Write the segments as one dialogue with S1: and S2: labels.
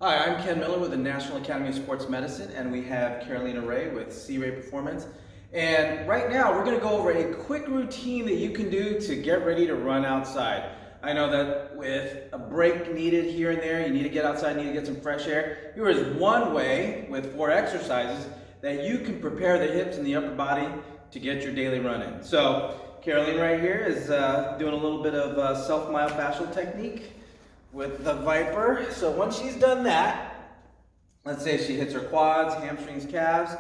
S1: Hi, I'm Ken Miller with the National Academy of Sports Medicine, and we have Carolina Ray with C-Ray Performance. And right now, we're going to go over a quick routine that you can do to get ready to run outside. I know that with a break needed here and there, you need to get outside, need to get some fresh air. Here is one way with 4 exercises that you can prepare the hips and the upper body to get your daily run in. So, Caroline right here is doing a little bit of self-myofascial technique with the Viper. So once she's done that, let's say she hits her quads, hamstrings, calves,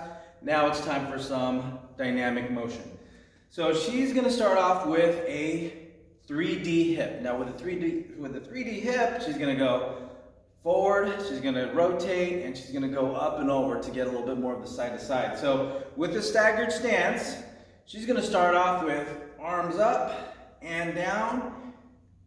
S1: now it's time for some dynamic motion. So she's gonna start off with a 3D hip. Now with a 3D hip, she's gonna go forward, she's gonna rotate, and she's gonna go up and over to get a little bit more of the side to side. So with the staggered stance, she's gonna start off with arms up and down,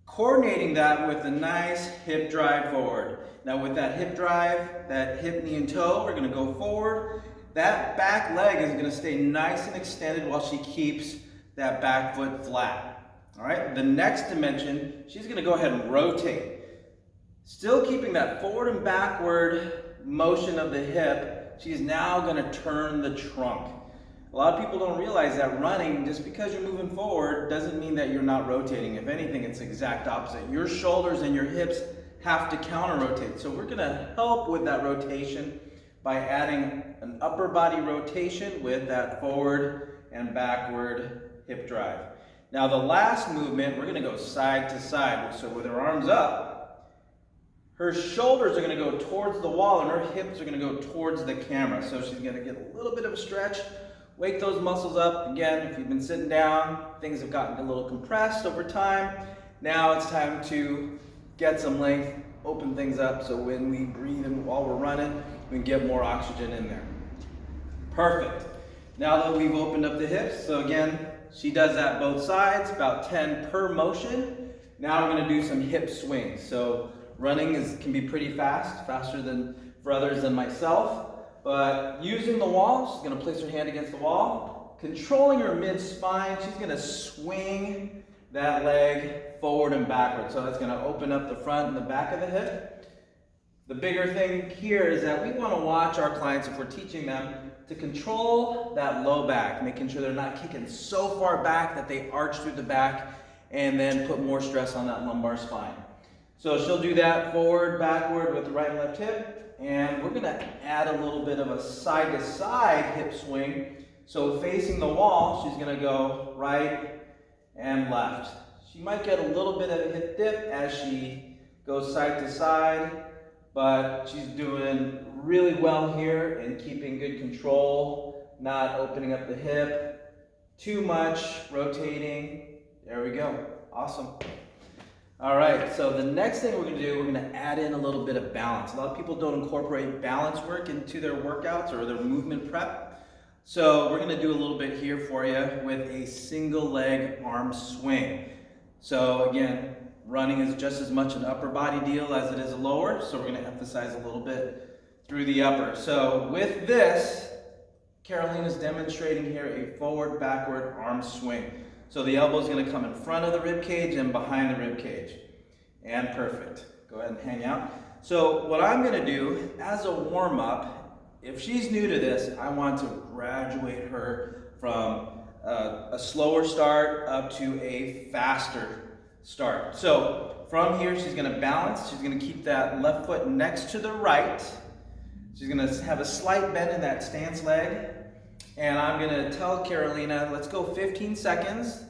S1: coordinating that with a nice hip drive forward. Now with that hip drive, that hip, knee, and toe, we're gonna go forward. That back leg is gonna stay nice and extended while she keeps that back foot flat. All right, the next dimension, she's gonna go ahead and rotate. Still keeping that forward and backward motion of the hip, she's now gonna turn the trunk. A lot of people don't realize that running, just because you're moving forward, doesn't mean that you're not rotating. If anything, it's the exact opposite. Your shoulders and your hips have to counter-rotate. So we're gonna help with that rotation by adding an upper body rotation with that forward and backward hip drive. Now the last movement, we're gonna go side to side. So with her arms up, her shoulders are gonna go towards the wall and her hips are gonna go towards the camera. So she's gonna get a little bit of a stretch. Wake those muscles up. Again, if you've been sitting down, things have gotten a little compressed over time. Now it's time to get some length, open things up, so when we breathe and while we're running, we can get more oxygen in there. Perfect. Now that we've opened up the hips, so again, she does that both sides, about 10 per motion. Now we're gonna do some hip swings. So running can be pretty fast, faster than for others than myself. But using the wall, she's gonna place her hand against the wall, controlling her mid-spine, she's gonna swing that leg forward and backward. So that's gonna open up the front and the back of the hip. The bigger thing here is that we wanna watch our clients, if we're teaching them, to control that low back, making sure they're not kicking so far back that they arch through the back and then put more stress on that lumbar spine. So she'll do that forward, backward with the right and left hip. And we're gonna add a little bit of a side-to-side hip swing. So facing the wall, she's gonna go right and left. She might get a little bit of a hip dip as she goes side to side, but she's doing really well here and keeping good control, not opening up the hip too much, rotating. There we go, awesome. All right, so the next thing we're gonna do, we're gonna add in a little bit of balance. A lot of people don't incorporate balance work into their workouts or their movement prep. So we're gonna do a little bit here for you with a single leg arm swing. So again, running is just as much an upper body deal as it is a lower, so we're gonna emphasize a little bit through the upper. So with this, Caroline is demonstrating here a forward, backward arm swing. So the elbow is going to come in front of the rib cage and behind the rib cage. And perfect. Go ahead and hang out. So what I'm going to do as a warm-up, if she's new to this, I want to graduate her from a slower start up to a faster start. So from here, she's going to balance. She's going to keep that left foot next to the right. She's going to have a slight bend in that stance leg. And I'm gonna tell Carolina, let's go 15 seconds,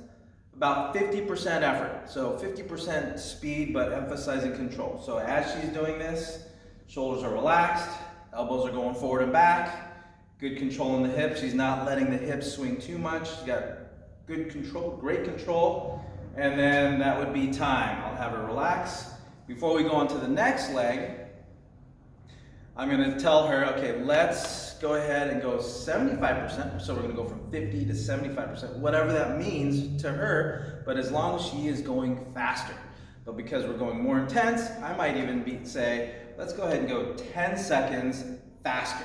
S1: about 50% effort. So 50% speed, but emphasizing control. So as she's doing this, shoulders are relaxed, elbows are going forward and back, good control in the hips. She's not letting the hips swing too much. She's got good control, great control. And then that would be time. I'll have her relax. Before we go on to the next leg, I'm gonna tell her, okay, let's go ahead and go 75%. So we're gonna go from 50 to 75%, whatever that means to her, but as long as she is going faster. But because we're going more intense, I might even say, let's go ahead and go 10 seconds faster.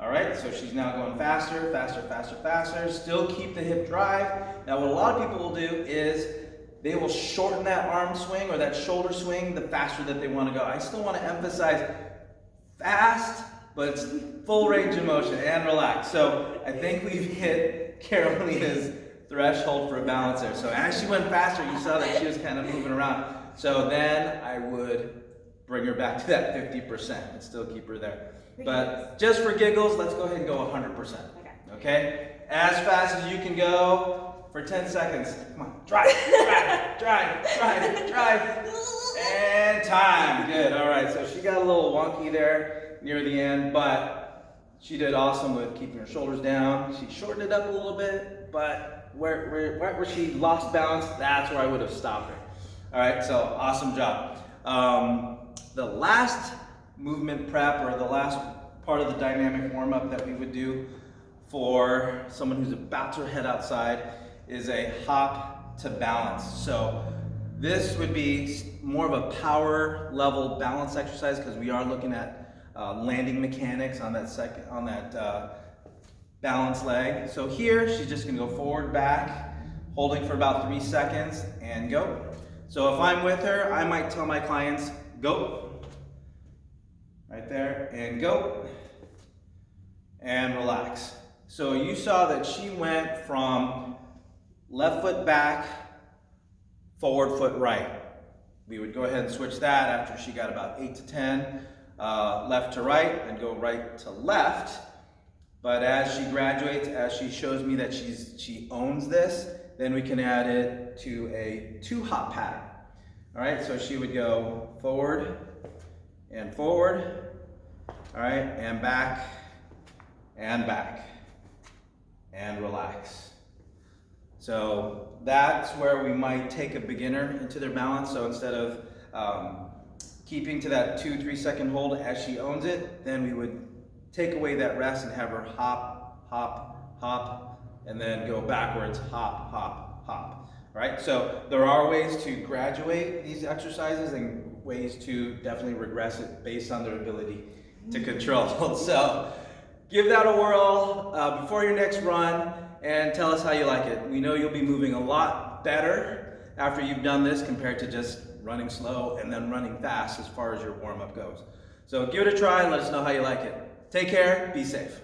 S1: All right, so she's now going faster, faster, faster, faster. Still keep the hip drive. Now what a lot of people will do is they will shorten that arm swing or that shoulder swing the faster that they want to go. I still want to emphasize fast, but it's full range of motion and relaxed. So I think we've hit Carolina's threshold for a balance there. So as she went faster, you saw that she was kind of moving around. So then I would bring her back to that 50% and still keep her there. But just for giggles, let's go ahead and go 100%. Okay? As fast as you can go for 10 seconds. Come on, drive. And time. Good. All right. So she got a little wonky there near the end, but she did awesome with keeping her shoulders down. She shortened it up a little bit, but where she lost balance, that's where I would have stopped her. All right. So awesome job. The last movement prep, or the last part of the dynamic warm-up that we would do for someone who's about to head outside, is a hop to balance. So this would be more of a power level balance exercise, because we are looking at landing mechanics on that balance leg. So here she's just going to go forward, back, holding for about 3 seconds, and go. So if I'm with her, I might tell my clients, go, right there, and go, and relax. So you saw that she went from left foot back, forward foot right. We would go ahead and switch that after she got about 8 to 10, left to right, and go right to left. But as she graduates, as she shows me that she owns this, then we can add it to a 2-hop pattern. All right, so she would go forward, all right, and back, and relax. So that's where we might take a beginner into their balance. So instead of keeping to that 2-3 second hold as she owns it, then we would take away that rest and have her hop, hop, hop, and then go backwards, hop, hop, hop. Right? So there are ways to graduate these exercises and ways to definitely regress it based on their ability to control. So give that a whirl before your next run and tell us how you like it. We know you'll be moving a lot better after you've done this compared to just running slow and then running fast as far as your warm-up goes. So give it a try and let us know how you like it. Take care, be safe.